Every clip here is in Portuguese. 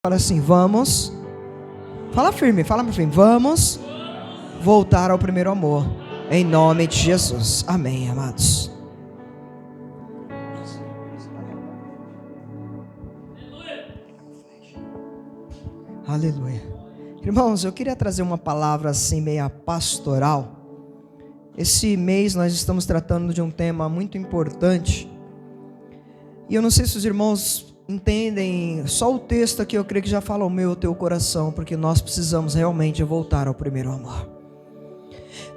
Fala assim, vamos. Fala firme, vamos voltar ao primeiro amor. Em nome de Jesus. Amém, amados. Aleluia. Irmãos, eu queria trazer uma palavra assim meia pastoral. Esse mês nós estamos tratando de um tema muito importante. E eu não sei se os irmãos entendem, só o texto aqui eu creio que já fala o meu, o teu coração, porque nós precisamos realmente voltar ao primeiro amor.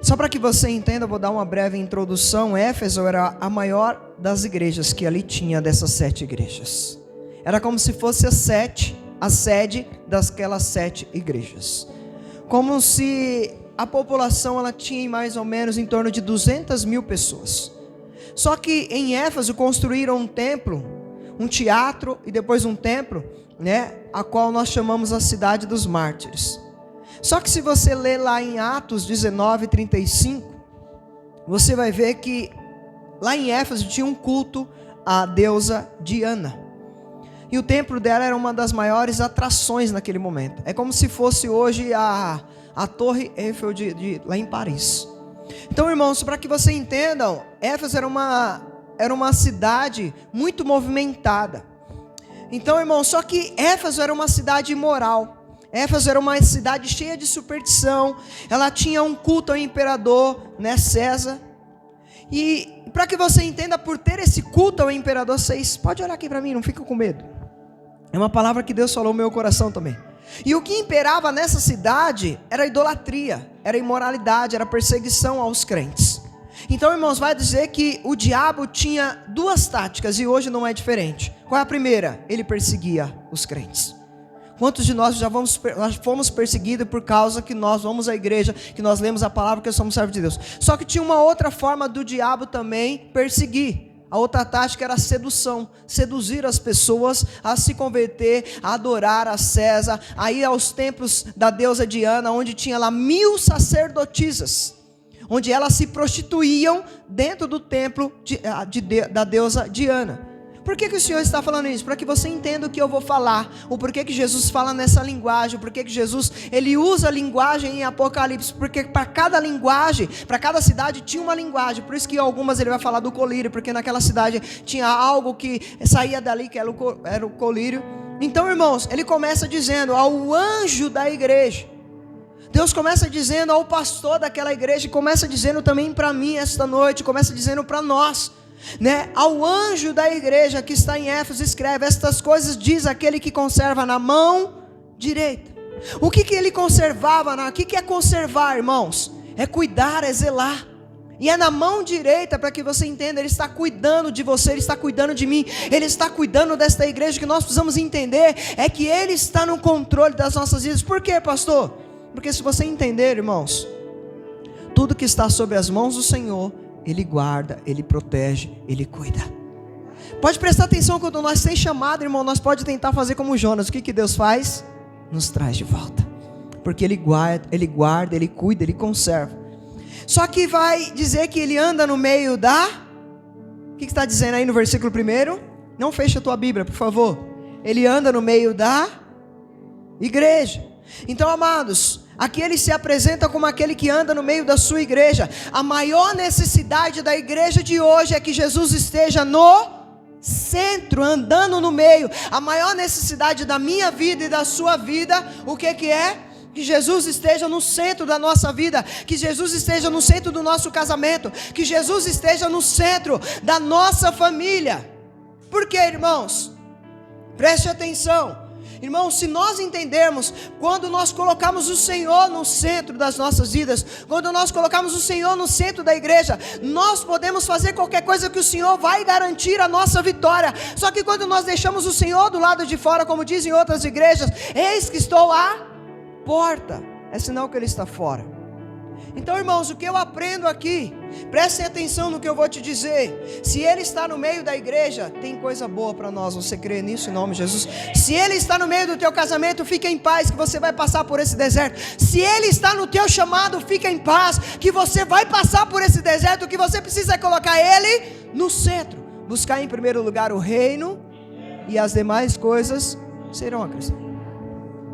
Só para que você entenda, eu vou dar uma breve introdução. Éfeso era a maior das igrejas que ali tinha, dessas 7 igrejas. Era como se fosse a sede daquelas 7 igrejas. Como se a população ela tinha mais ou menos em torno de 200 mil pessoas. Só que em Éfeso construíram um templo, um teatro e depois um templo, a qual nós chamamos a cidade dos mártires. Só que se você ler lá em Atos 19:35, você vai ver que lá em Éfeso tinha um culto à deusa Diana. E o templo dela era uma das maiores atrações naquele momento. É como se fosse hoje a Torre Eiffel lá em Paris. Então, irmãos, para que vocês entendam, Éfeso era uma cidade muito movimentada. Então, irmãos, só que Éfeso era uma cidade imoral. Éfeso era uma cidade cheia de superstição. Ela tinha um culto ao imperador, César. E para que você entenda, por ter esse culto ao imperador, vocês pode olhar aqui para mim, não fica com medo. É uma palavra que Deus falou no meu coração também. E o que imperava nessa cidade era idolatria, era imoralidade, era perseguição aos crentes. Então, irmãos, vai dizer que o diabo tinha 2 táticas e hoje não é diferente. Qual é a primeira? Ele perseguia os crentes. Quantos de nós já fomos perseguidos por causa que nós vamos à igreja, que nós lemos a palavra, que somos servos de Deus? Só que tinha uma outra forma do diabo também perseguir. A outra tática era a sedução, seduzir as pessoas a se converter, a adorar a César, a ir aos templos da deusa Diana, onde tinha lá 1000 sacerdotisas, onde elas se prostituíam dentro do templo da deusa Diana. Por que o Senhor está falando isso? Para que você entenda o que eu vou falar, o porquê que Jesus fala nessa linguagem, o porquê que Jesus ele usa a linguagem em Apocalipse, porque para cada linguagem, para cada cidade tinha uma linguagem. Por isso que algumas ele vai falar do colírio, porque naquela cidade tinha algo que saía dali, que era o colírio. Então, irmãos, ele começa dizendo ao anjo da igreja. Deus começa dizendo ao pastor daquela igreja, e começa dizendo também para mim esta noite, começa dizendo para nós, ao anjo da igreja que está em Éfeso, escreve: estas coisas diz aquele que conserva na mão direita. O que ele conservava? O que é conservar, irmãos? É cuidar, é zelar. E é na mão direita, para que você entenda, ele está cuidando de você, ele está cuidando de mim, ele está cuidando desta igreja. O que nós precisamos entender é que ele está no controle das nossas vidas. Por quê, pastor? Porque se você entender, irmãos, tudo que está sob as mãos do Senhor, Ele guarda, Ele protege, Ele cuida. Pode prestar atenção, quando nós temos chamado, irmão, nós pode tentar fazer como Jonas. O que Deus faz? Nos traz de volta. Porque Ele guarda, Ele cuida, Ele conserva. Só que vai dizer que Ele anda no meio da... O que está dizendo aí no versículo 1? Não feche a tua Bíblia, por favor. Ele anda no meio da igreja. Então, amados, aqui ele se apresenta como aquele que anda no meio da sua igreja. A maior necessidade da igreja de hoje é que Jesus esteja no centro, andando no meio. A maior necessidade da minha vida e da sua vida, o que é? Que Jesus esteja no centro da nossa vida, que Jesus esteja no centro do nosso casamento, que Jesus esteja no centro da nossa família. Por quê, irmãos? Preste atenção. Irmãos, se nós entendermos, quando nós colocamos o Senhor no centro das nossas vidas, quando nós colocamos o Senhor no centro da igreja, nós podemos fazer qualquer coisa que o Senhor vai garantir a nossa vitória. Só que quando nós deixamos o Senhor do lado de fora, como dizem outras igrejas, eis que estou à porta, é sinal que Ele está fora. Então, irmãos, o que eu aprendo aqui, prestem atenção no que eu vou te dizer. Se Ele está no meio da igreja, tem coisa boa para nós. Você crê nisso em nome de Jesus? Se Ele está no meio do teu casamento, fica em paz, que você vai passar por esse deserto. Se Ele está no teu chamado, fica em paz, que você vai passar por esse deserto. O que você precisa é colocar Ele no centro, buscar em primeiro lugar o reino, e as demais coisas serão acrescentadas.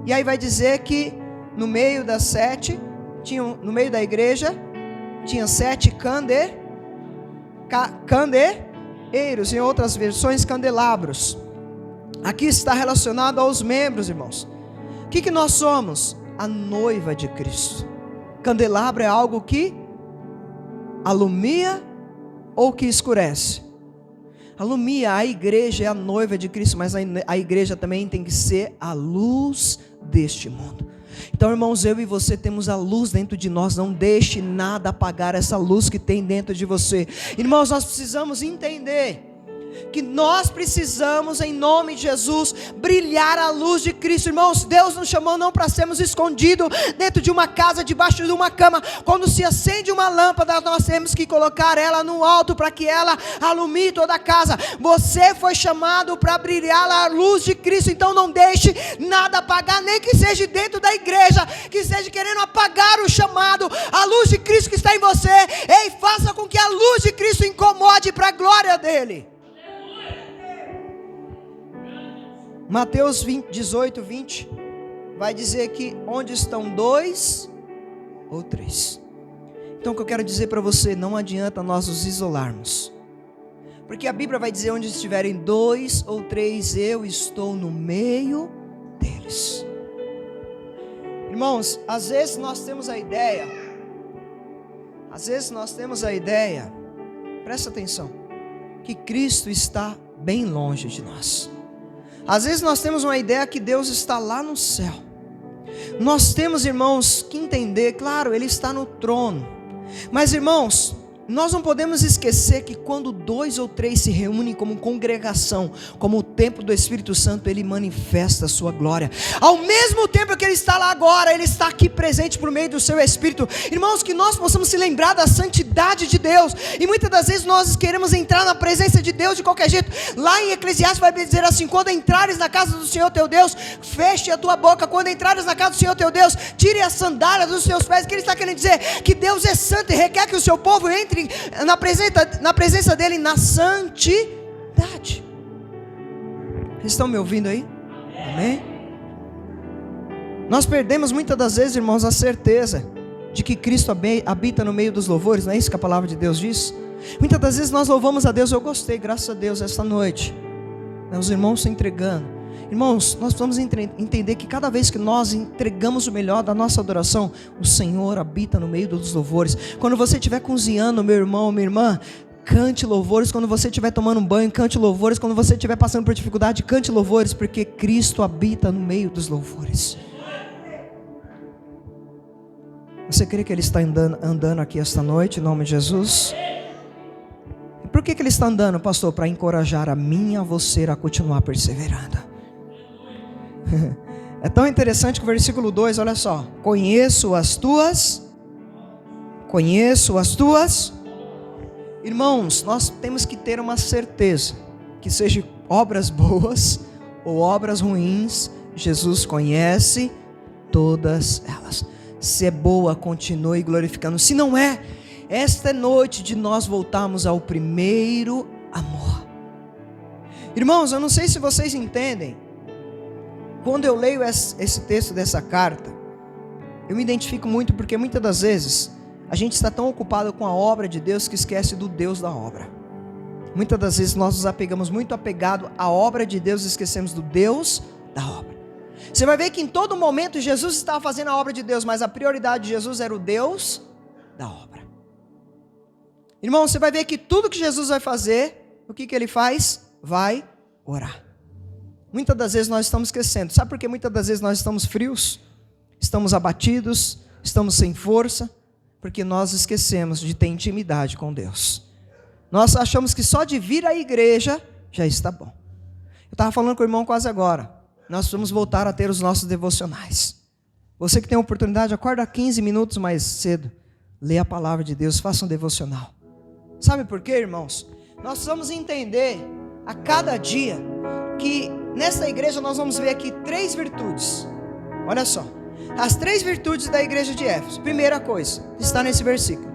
E aí vai dizer que no meio das 7, no meio da igreja, tinha 7 candeeiros, em outras versões, candelabros. Aqui está relacionado aos membros, irmãos. O que nós somos? A noiva de Cristo. Candelabro é algo que alumia ou que escurece? Alumia. A igreja é a noiva de Cristo, mas a igreja também tem que ser a luz deste mundo. Então, irmãos, eu e você temos a luz dentro de nós. Não deixe nada apagar essa luz que tem dentro de você. Irmãos, nós precisamos entender que nós precisamos, em nome de Jesus, brilhar a luz de Cristo. Irmãos, Deus nos chamou não para sermos escondidos dentro de uma casa, debaixo de uma cama. Quando se acende uma lâmpada, nós temos que colocar ela no alto para que ela alumie toda a casa. Você foi chamado para brilhar a luz de Cristo. Então não deixe nada apagar, nem que seja dentro da igreja, que esteja querendo apagar o chamado, a luz de Cristo que está em você. Ei, faça com que a luz de Cristo incomode para a glória dele. Mateus 18, 20 vai dizer que onde estão 2 ou 3. Então o que eu quero dizer para você, não adianta nós nos isolarmos, porque a Bíblia vai dizer: onde estiverem 2 ou 3, eu estou no meio deles. Irmãos, às vezes nós temos a ideia, presta atenção, que Cristo está bem longe de nós. Às vezes nós temos uma ideia que Deus está lá no céu. Nós temos, irmãos, que entender, claro, Ele está no trono. Mas, irmãos, nós não podemos esquecer que quando 2 ou 3 se reúnem como congregação, como o templo do Espírito Santo, Ele manifesta a sua glória. Ao mesmo tempo que Ele está lá agora, Ele está aqui presente por meio do seu Espírito. Irmãos, que nós possamos se lembrar da santidade de Deus. E muitas das vezes nós queremos entrar na presença de Deus de qualquer jeito. Lá em Eclesiastes vai dizer assim: quando entrares na casa do Senhor teu Deus, feche a tua boca. Quando entrares na casa do Senhor teu Deus, tire a sandália dos seus pés. O que Ele está querendo dizer? Que Deus é santo e requer que o seu povo entre na presença dele na santidade. Vocês estão me ouvindo aí? Amém? Nós perdemos muitas das vezes, irmãos, a certeza de que Cristo habita no meio dos louvores. Não é isso que a palavra de Deus diz? Muitas das vezes nós louvamos a Deus. Eu gostei, graças a Deus, esta noite os irmãos se entregando. Irmãos, nós precisamos entender que cada vez que nós entregamos o melhor da nossa adoração, o Senhor habita no meio dos louvores. Quando você estiver cozinhando, meu irmão, minha irmã, cante louvores. Quando você estiver tomando um banho, cante louvores. Quando você estiver passando por dificuldade, cante louvores, porque Cristo habita no meio dos louvores. Você crê que Ele está andando aqui esta noite, em nome de Jesus? E por que Ele está andando, pastor? Para encorajar a mim e a você a continuar perseverando. É tão interessante que o versículo 2, olha só: conheço as tuas. Irmãos, nós temos que ter uma certeza, que seja obras boas ou obras ruins, Jesus conhece todas elas. Se é boa, continue glorificando. Se não é, esta é noite de nós voltarmos ao primeiro amor. Irmãos, eu não sei se vocês entendem. Quando eu leio esse texto dessa carta, eu me identifico muito, porque muitas das vezes a gente está tão ocupado com a obra de Deus que esquece do Deus da obra. Muitas das vezes nós nos apegamos muito apegado à obra de Deus e esquecemos do Deus da obra. Você vai ver que em todo momento Jesus estava fazendo a obra de Deus, mas a prioridade de Jesus era o Deus da obra. Irmão, você vai ver que tudo que Jesus vai fazer, o que Ele faz? Vai orar. Muitas das vezes nós estamos esquecendo. Sabe por que muitas das vezes nós estamos frios? Estamos abatidos, estamos sem força, porque nós esquecemos de ter intimidade com Deus. Nós achamos que só de vir à igreja já está bom. Eu estava falando com o irmão quase agora. Nós precisamos voltar a ter os nossos devocionais. Você que tem a oportunidade, acorda 15 minutos mais cedo, lê a palavra de Deus, faça um devocional. Sabe por quê, irmãos? Nós precisamos entender a cada dia que nesta igreja nós vamos ver aqui 3 virtudes. Olha só, as 3 virtudes da igreja de Éfeso. Primeira coisa, está nesse versículo: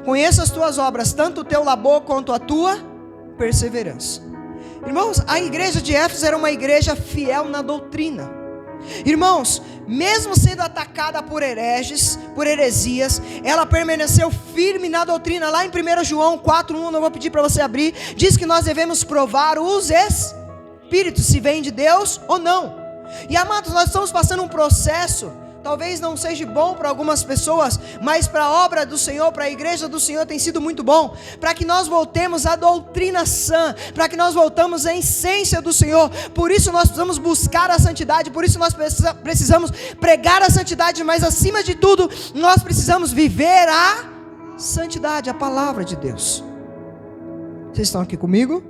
conheça as tuas obras, tanto o teu labor quanto a tua perseverança. Irmãos, a igreja de Éfeso era uma igreja fiel na doutrina. Irmãos, mesmo sendo atacada por hereges, por heresias, ela permaneceu firme na doutrina. Lá em 1 João 4:1, não vou pedir para você abrir, diz que nós devemos provar os espíritos, se vêm de Deus ou não. E amados, nós estamos passando um processo, talvez não seja bom para algumas pessoas, mas para a obra do Senhor, para a igreja do Senhor tem sido muito bom, para que nós voltemos à doutrina sã, para que nós voltamos à essência do Senhor. Por isso nós precisamos buscar a santidade, por isso nós precisamos pregar a santidade, mas acima de tudo, nós precisamos viver a santidade, a palavra de Deus. Vocês estão aqui comigo?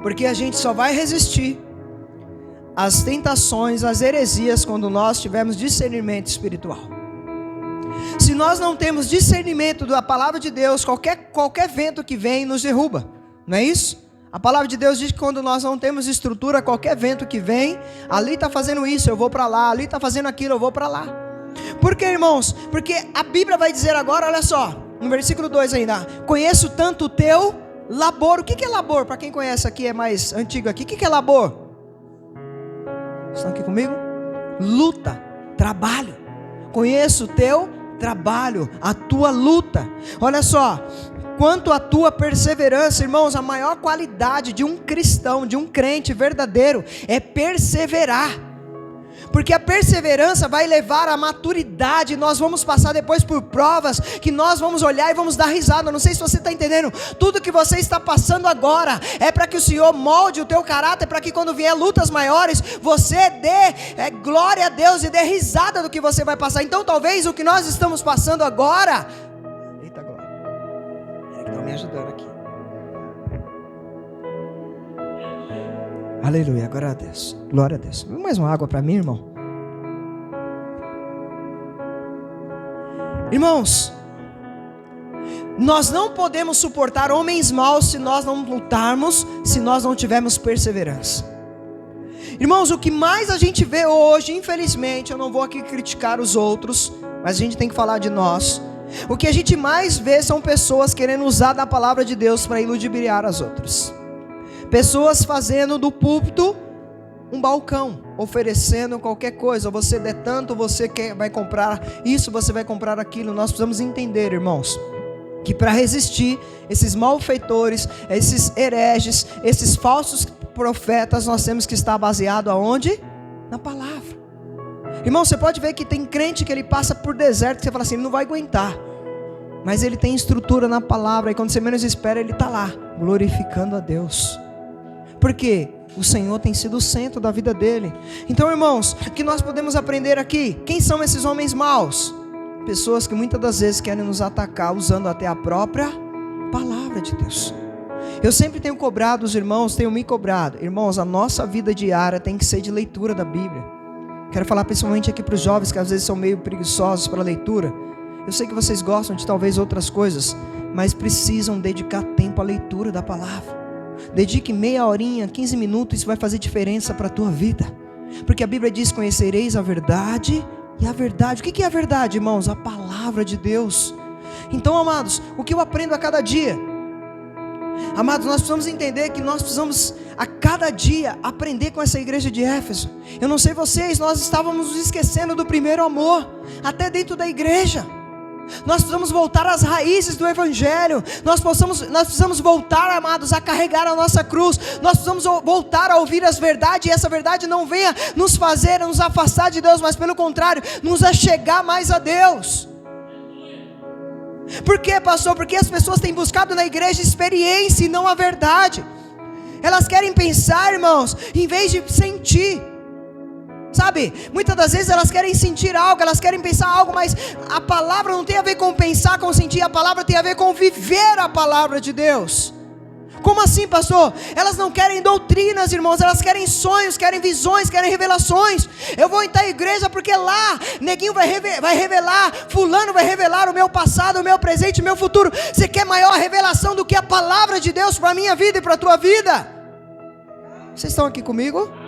Porque a gente só vai resistir às tentações, às heresias, quando nós tivermos discernimento espiritual. Se nós não temos discernimento da palavra de Deus, qualquer vento que vem nos derruba, não é isso? A palavra de Deus diz que quando nós não temos estrutura, qualquer vento que vem, ali está fazendo isso, eu vou para lá, ali está fazendo aquilo, eu vou para lá. Por quê, irmãos? Porque a Bíblia vai dizer agora, olha só, no versículo 2 ainda, conheço tanto o teu labor. O que é labor? Para quem conhece aqui, é mais antigo aqui, o que é labor? Estão aqui comigo? Luta, trabalho. Conheço o teu trabalho, a tua luta. Olha só, quanto à tua perseverança, irmãos, a maior qualidade de um cristão, de um crente verdadeiro, é perseverar. Porque a perseverança vai levar à maturidade. Nós vamos passar depois por provas que nós vamos olhar e vamos dar risada. Não sei se você está entendendo. Tudo que você está passando agora é para que o Senhor molde o teu caráter, para que quando vier lutas maiores, você dê glória a Deus e dê risada do que você vai passar. Então talvez o que nós estamos passando agora... Eita glória, ele está me ajudando aqui. Aleluia, glória a Deus, glória a Deus. Mais uma água para mim, irmão. Irmãos, nós não podemos suportar homens maus se nós não lutarmos, se nós não tivermos perseverança. Irmãos, o que mais a gente vê hoje, infelizmente, eu não vou aqui criticar os outros, mas a gente tem que falar de nós. O que a gente mais vê são pessoas querendo usar da palavra de Deus para iludibriar as outras. Pessoas fazendo do púlpito um balcão, oferecendo qualquer coisa. Você der tanto, você vai comprar isso, você vai comprar aquilo. Nós precisamos entender, irmãos, que para resistir esses malfeitores, esses hereges, esses falsos profetas, nós temos que estar baseado aonde? Na palavra. Irmão, você pode ver que tem crente que ele passa por deserto, que você fala assim, ele não vai aguentar. Mas ele tem estrutura na palavra, e quando você menos espera, ele está lá, glorificando a Deus. Porque o Senhor tem sido o centro da vida dele. Então, irmãos, o que nós podemos aprender aqui? Quem são esses homens maus? Pessoas que muitas das vezes querem nos atacar usando até a própria palavra de Deus. Eu sempre tenho cobrado os irmãos, tenho me cobrado. Irmãos, a nossa vida diária tem que ser de leitura da Bíblia. Quero falar principalmente aqui para os jovens que às vezes são meio preguiçosos para a leitura. Eu sei que vocês gostam de talvez outras coisas, mas precisam dedicar tempo à leitura da palavra. Dedique meia horinha, 15 minutos, isso vai fazer diferença para a tua vida. Porque a Bíblia diz, conhecereis a verdade e a verdade. O que é a verdade, irmãos? A palavra de Deus. Então, amados, o que eu aprendo a cada dia? Amados, nós precisamos entender que nós precisamos a cada dia aprender com essa igreja de Éfeso. Eu não sei vocês, nós estávamos nos esquecendo do primeiro amor, até dentro da igreja. Nós precisamos voltar às raízes do Evangelho. Nós precisamos voltar, amados, a carregar a nossa cruz. Nós precisamos voltar a ouvir as verdades. E essa verdade não venha nos fazer, nos afastar de Deus, mas pelo contrário, nos achegar mais a Deus. Por quê, pastor? Porque as pessoas têm buscado na igreja experiência e não a verdade. Elas querem pensar, irmãos, em vez de sentir. Sabe, muitas das vezes elas querem sentir algo, elas querem pensar algo, mas a palavra não tem a ver com pensar, com sentir. A palavra tem a ver com viver a palavra de Deus. Como assim, pastor? Elas não querem doutrinas, irmãos, elas querem sonhos, querem visões, querem revelações. Eu vou entrar à igreja porque lá, neguinho vai revelar, fulano vai revelar o meu passado, o meu presente, o meu futuro. Você quer maior revelação do que a palavra de Deus para a minha vida e para a tua vida? Vocês estão aqui comigo?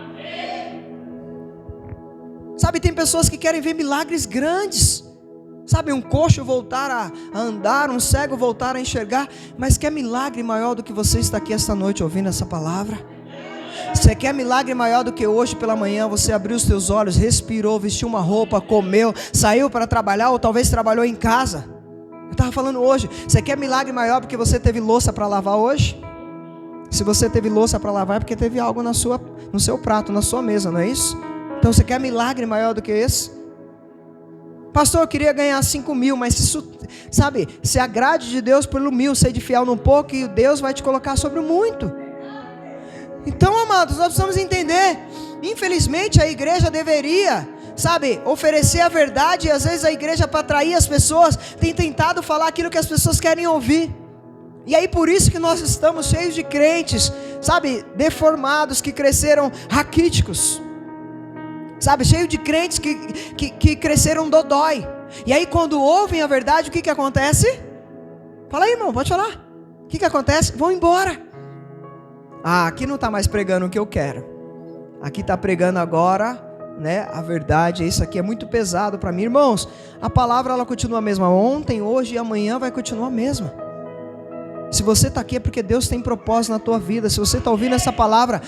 Sabe, tem pessoas que querem ver milagres grandes. Sabe, um coxo voltar a andar, um cego voltar a enxergar. Mas quer milagre maior do que você está aqui esta noite ouvindo essa palavra? Você quer milagre maior do que hoje pela manhã você abriu os teus olhos, respirou, vestiu uma roupa, comeu, saiu para trabalhar ou talvez trabalhou em casa? Eu estava falando hoje, você quer milagre maior porque você teve louça para lavar hoje? Se você teve louça para lavar é porque teve algo no seu prato, na sua mesa, não é isso? Então você quer milagre maior do que esse? Pastor, eu queria ganhar 5 mil, mas isso, sabe, se agrade de Deus pelo 1.000, ser de fiel num pouco e Deus vai te colocar sobre o muito. Então, amados, nós precisamos entender, infelizmente a igreja deveria, sabe, oferecer a verdade, e às vezes a igreja, para atrair as pessoas, tem tentado falar aquilo que as pessoas querem ouvir. E aí por isso que nós estamos cheios de crentes, sabe, deformados, que cresceram raquíticos, sabe, cheio de crentes que cresceram dodói. E aí quando ouvem a verdade, o que acontece? Fala aí, irmão, pode falar. O que acontece? Vão embora. Ah, aqui não está mais pregando o que eu quero. Aqui está pregando agora, né, a verdade. Isso aqui é muito pesado para mim. Irmãos, a palavra ela continua a mesma ontem, hoje e amanhã vai continuar a mesma. Se você está aqui é porque Deus tem propósito na tua vida. Se você está ouvindo essa palavra,